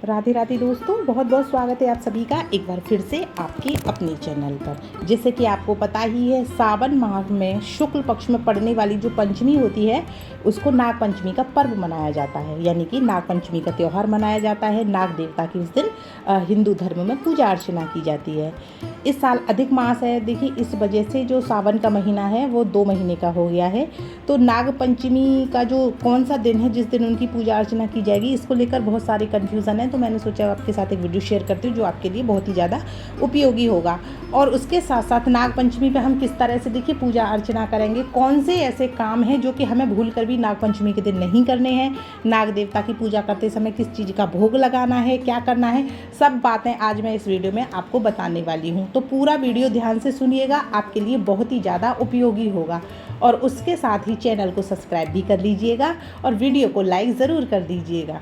राधे राधे दोस्तों, बहुत बहुत स्वागत है आप सभी का एक बार फिर से आपके अपने चैनल पर। जैसे कि आपको पता ही है, सावन माह में शुक्ल पक्ष में पड़ने वाली जो पंचमी होती है उसको नाग पंचमी का पर्व मनाया जाता है, यानी कि नाग पंचमी का त्यौहार मनाया जाता है। नाग देवता की इस दिन हिंदू धर्म में पूजा अर्चना की जाती है। इस साल अधिक मास है, देखिए इस वजह से जो सावन का महीना है वो 2 महीने का हो गया है। तो नाग पंचमी का जो कौन सा दिन है जिस दिन उनकी पूजा अर्चना की जाएगी, इसको लेकर बहुत सारे कन्फ्यूज़न है। तो मैंने सोचा आपके साथ एक वीडियो शेयर करती हूँ जो आपके लिए बहुत ही ज़्यादा उपयोगी होगा। और उसके साथ साथ नाग पंचमी पे हम किस तरह से देखिए पूजा अर्चना करेंगे, कौन से ऐसे काम हैं जो कि हमें भूल कर भी नाग पंचमी के दिन नहीं करने हैं, नाग देवता की पूजा करते समय किस चीज़ का भोग लगाना है, क्या करना है, सब बातें आज मैं इस वीडियो में आपको बताने वाली हूँ। तो पूरा वीडियो ध्यान से सुनिएगा, आपके लिए बहुत ही ज़्यादा उपयोगी होगा। और उसके साथ ही चैनल को सब्सक्राइब भी कर लीजिएगा और वीडियो को लाइक ज़रूर कर दीजिएगा।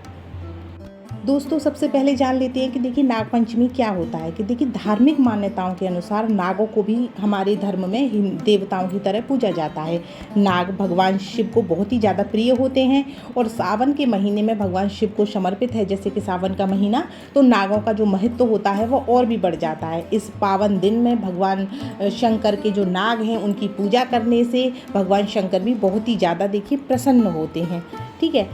दोस्तों, सबसे पहले जान लेते हैं कि देखिए नाग पंचमी क्या होता है। कि देखिए धार्मिक मान्यताओं के अनुसार नागों को भी हमारे धर्म में देवताओं की तरह पूजा जाता है। नाग भगवान शिव को बहुत ही ज़्यादा प्रिय होते हैं और सावन के महीने में भगवान शिव को समर्पित है। जैसे कि सावन का महीना, तो नागों का जो महत्व होता है वो और भी बढ़ जाता है। इस पावन दिन में भगवान शंकर के जो नाग हैं उनकी पूजा करने से भगवान शंकर भी बहुत ही ज़्यादा देखिए प्रसन्न होते हैं। ठीक है,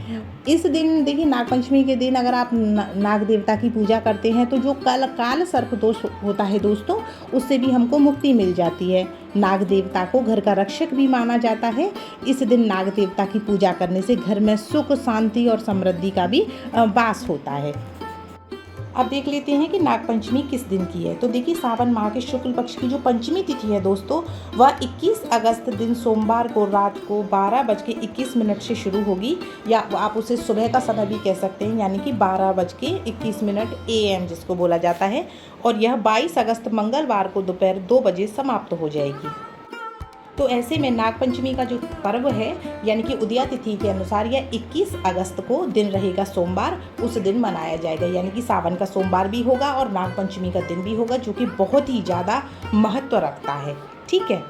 इस दिन देखिए नाग पंचमी के दिन अगर आप नाग देवता की पूजा करते हैं तो जो काल सर्प दोष होता है दोस्तों, उससे भी हमको मुक्ति मिल जाती है। नाग देवता को घर का रक्षक भी माना जाता है। इस दिन नाग देवता की पूजा करने से घर में सुख, शांति और समृद्धि का भी वास होता है। अब देख लेते हैं कि नाग पंचमी किस दिन की है। तो देखिए सावन माह के शुक्ल पक्ष की जो पंचमी तिथि है दोस्तों, वह 21 अगस्त दिन सोमवार को रात को 12:21 से शुरू होगी, या आप उसे सुबह का समय भी कह सकते हैं, यानी कि 12:21 AM जिसको बोला जाता है। और यह 22 अगस्त मंगलवार को दोपहर 2 बजे समाप्त हो जाएगी। तो ऐसे में नाग पंचमी का जो पर्व है, यानी कि उदया तिथि के अनुसार यह 21 अगस्त को दिन रहेगा सोमवार, उस दिन मनाया जाएगा। यानी कि सावन का सोमवार भी होगा और नाग पंचमी का दिन भी होगा, जो कि बहुत ही ज़्यादा महत्व रखता है। ठीक है,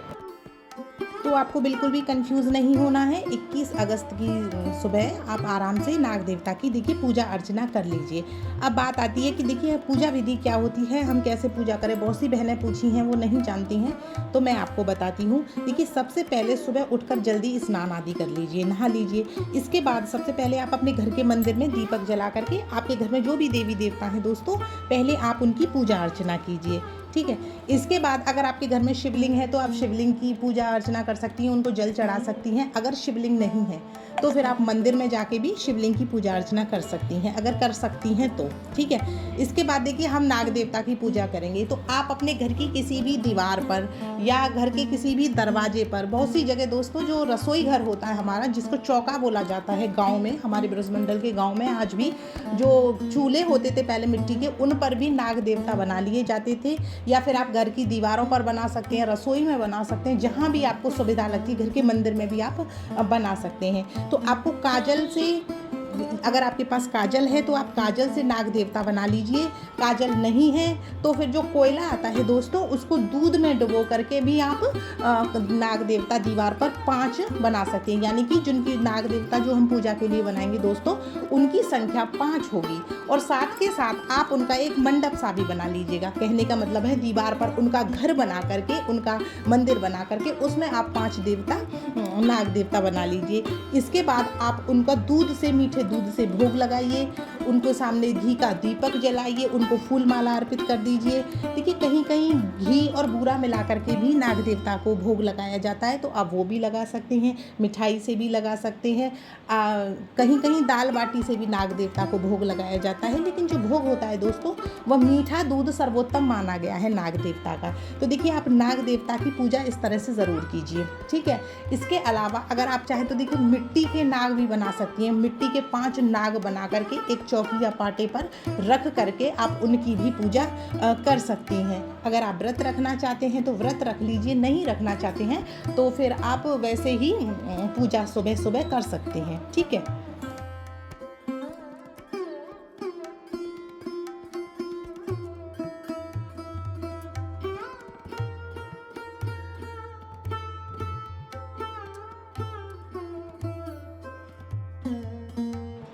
तो आपको बिल्कुल भी कंफ्यूज नहीं होना है। 21 अगस्त की सुबह आप आराम से नाग देवता की देखिए पूजा अर्चना कर लीजिए। अब बात आती है कि देखिए पूजा विधि क्या होती है, हम कैसे पूजा करें। बहुत सी बहनें पूछी हैं, वो नहीं जानती हैं, तो मैं आपको बताती हूँ। देखिए सबसे पहले सुबह उठकर जल्दी स्नान आदि कर लीजिए, नहा लीजिए। इसके बाद सबसे पहले आप अपने घर के मंदिर में दीपक जला करके, आपके घर में जो भी देवी देवता हैं दोस्तों, पहले आप उनकी पूजा अर्चना कीजिए। ठीक है, इसके बाद अगर आपके घर में शिवलिंग है तो आप शिवलिंग की पूजा अर्चना कर सकती हैं, उनको जल चढ़ा सकती हैं। अगर शिवलिंग नहीं है तो फिर आप मंदिर में जाके भी शिवलिंग की पूजा अर्चना कर सकती हैं, अगर कर सकती हैं तो। ठीक है, इसके बाद देखिए हम नाग देवता की पूजा करेंगे तो आप अपने घर की किसी भी दीवार पर या घर के किसी भी दरवाजे पर, बहुत सी जगह दोस्तों जो रसोई घर होता है हमारा, जिसको चौका बोला जाता है गाँव में, हमारे ब्रजमंडल के गाँव में आज भी जो चूल्हे होते थे पहले मिट्टी के, उन पर भी नाग देवता बना लिए जाते थे। या फिर आप घर की दीवारों पर बना सकते हैं, रसोई में बना सकते हैं, जहाँ भी आपको सुविधा लगती है। घर के मंदिर में भी आप बना सकते हैं। तो आपको काजल से, अगर आपके पास काजल है तो आप काजल से नाग देवता बना लीजिए। काजल नहीं है तो फिर जो कोयला आता है दोस्तों, उसको दूध में डुबो करके भी आप नाग देवता दीवार पर 5 बना सकते हैं। यानी कि जिनकी नाग देवता जो हम पूजा के लिए बनाएंगे दोस्तों, उनकी संख्या 5 होगी। और साथ के साथ आप उनका एक मंडप सा भी बना लीजिएगा। कहने का मतलब है दीवार पर उनका घर बना करके, उनका मंदिर बना करके, उसमें आप 5 देवता नाग देवता बना लीजिए। इसके बाद आप उनका दूध से, मीठे दूध से भोग लगाइए, उनको सामने घी का दीपक जलाइए, उनको फूल माला अर्पित कर दीजिए। देखिए कहीं कहीं घी और बूरा मिला करके भी नाग देवता को भोग लगाया जाता है, तो आप वो भी लगा सकते हैं। मिठाई से भी लगा सकते हैं, कहीं कहीं दाल बाटी से भी नाग देवता को भोग लगाया जाता है। लेकिन जो भोग होता है दोस्तों, वह मीठा दूध सर्वोत्तम माना गया है नाग देवता का। तो देखिए आप नाग देवता की पूजा इस तरह से ज़रूर कीजिए। ठीक है, इसके अलावा अगर आप चाहें तो देखिए मिट्टी के नाग भी बना सकती हैं। मिट्टी के 5 नाग बना करके एक चौकी या पाटे पर रख करके आप उनकी भी पूजा कर सकती हैं। अगर आप व्रत रखना चाहते हैं तो व्रत रख लीजिए, नहीं रखना चाहते हैं तो फिर आप वैसे ही पूजा सुबह सुबह कर सकते हैं। ठीक है,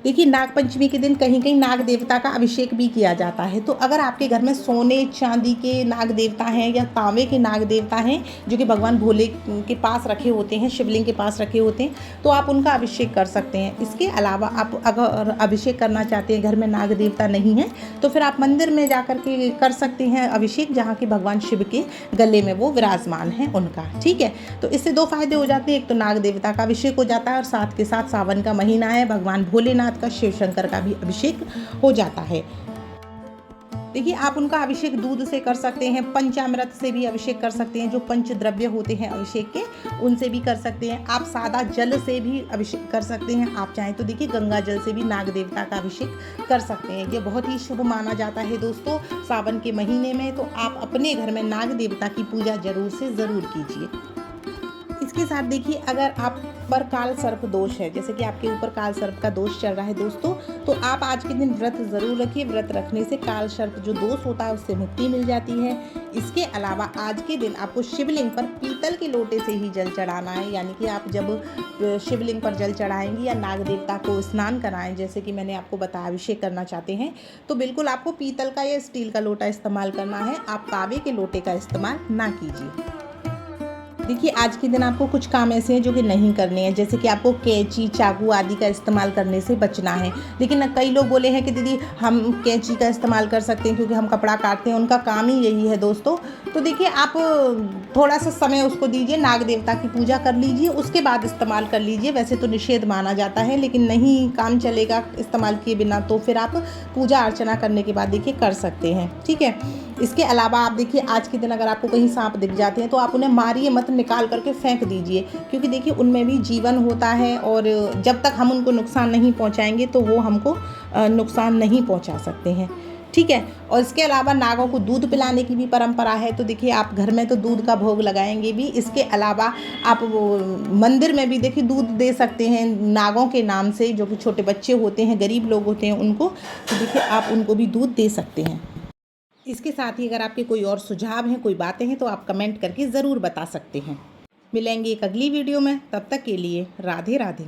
देखिए, नाग पंचमी के दिन कहीं कहीं नाग देवता का अभिषेक भी किया जाता है। तो अगर आपके घर में सोने चांदी के नाग देवता हैं या तांबे के नाग देवता हैं जो कि भगवान भोले के पास रखे होते हैं, शिवलिंग के पास रखे होते हैं, तो आप उनका अभिषेक कर सकते हैं। इसके अलावा आप अगर अभिषेक करना चाहते हैं, घर में नाग देवता नहीं है, तो फिर आप मंदिर में जाकर के कर सकते हैं अभिषेक, जहाँ के भगवान शिव के गले में वो विराजमान हैं उनका। ठीक है, तो इससे दो फायदे हो जाते हैं। एक तो नाग देवता का अभिषेक हो जाता है और साथ के साथ सावन का महीना है, भगवान भोलेनाथ का, शिव शंकर का भी अभिषेक हो जाता है। देखिए, आप उनका अभिषेक दूध से कर सकते हैं, पंचामृत से भी अभिषेक कर सकते हैं, जो पंच द्रव्य होते हैं अभिषेक के, उनसे भी कर सकते हैं। आप सादा जल से भी अभिषेक कर सकते हैं। आप चाहें तो देखिए गंगा जल से भी नाग देवता का अभिषेक कर सकते हैं। ये बहुत ही शुभ माना जाता है दोस्तों सावन के महीने में। तो आप अपने घर में नाग देवता की पूजा जरूर से ज़रूर कीजिए। इसके साथ देखिए, अगर आप पर काल सर्प दोष है, जैसे कि आपके ऊपर काल सर्प का दोष चल रहा है दोस्तों, तो आप आज के दिन व्रत ज़रूर रखिए। व्रत रखने से काल सर्प जो दोष होता है उससे मुक्ति मिल जाती है। इसके अलावा आज के दिन आपको शिवलिंग पर पीतल के लोटे से ही जल चढ़ाना है। यानी कि आप जब शिवलिंग पर जल चढ़ाएंगी या नाग देवता को स्नान कराएं, जैसे कि मैंने आपको बताया अभिषेक करना चाहते हैं, तो बिल्कुल आपको पीतल का या स्टील का लोटा इस्तेमाल करना है। आप तांबे के लोटे का इस्तेमाल ना कीजिए। देखिए, आज के दिन आपको कुछ काम ऐसे हैं जो कि नहीं करने हैं, जैसे कि आपको कैंची, चाकू आदि का इस्तेमाल करने से बचना है। लेकिन कई लोग बोले हैं कि दीदी हम कैंची का इस्तेमाल कर सकते हैं क्योंकि हम कपड़ा काटते हैं, उनका काम ही यही है दोस्तों। तो देखिए, आप थोड़ा सा समय उसको दीजिए, नाग देवता की पूजा कर लीजिए, उसके बाद इस्तेमाल कर लीजिए। वैसे तो निषेध माना जाता है, लेकिन नहीं काम चलेगा इस्तेमाल किए बिना, तो फिर आप पूजा अर्चना करने के बाद देखिए कर सकते हैं। ठीक है, इसके अलावा आप देखिए, आज के दिन अगर आपको कहीं सांप दिख जाते हैं तो आप उन्हें मारिए मत, निकाल करके फेंक दीजिए, क्योंकि देखिए उनमें भी जीवन होता है और जब तक हम उनको नुकसान नहीं पहुंचाएंगे तो वो हमको नुकसान नहीं पहुंचा सकते हैं। ठीक है, और इसके अलावा नागों को दूध पिलाने की भी परंपरा है। तो देखिए, आप घर में तो दूध का भोग लगाएंगे भी, इसके अलावा आप वो मंदिर में भी देखिए दूध दे सकते हैं नागों के नाम से, जो कि छोटे बच्चे होते हैं, गरीब लोग होते हैं उनको, तो देखिए आप उनको भी दूध दे सकते हैं। इसके साथ ही अगर आपके कोई और सुझाव हैं, कोई बातें हैं, तो आप कमेंट करके ज़रूर बता सकते हैं। मिलेंगे एक अगली वीडियो में, तब तक के लिए राधे राधे।